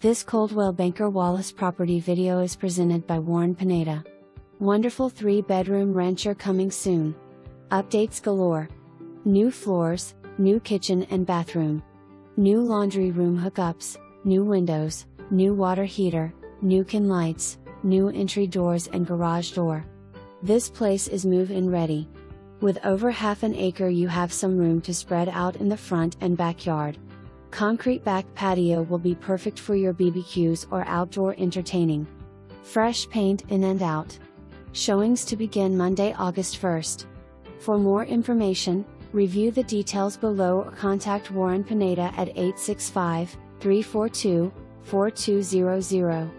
This Coldwell Banker Wallace property video is presented by Warren Pineda. Wonderful 3-bedroom rancher coming soon. Updates galore. New floors, new kitchen and bathroom. New laundry room hookups, new windows, new water heater, new can lights, new entry doors and garage door. This place is move-in ready. With over half an acre you have some room to spread out in the front and backyard. Concrete back patio will be perfect for your BBQs or outdoor entertaining. Fresh paint in and out. Showings to begin Monday, August 1st. For more information, review the details below or contact Warren Pineda at 865-342-4200.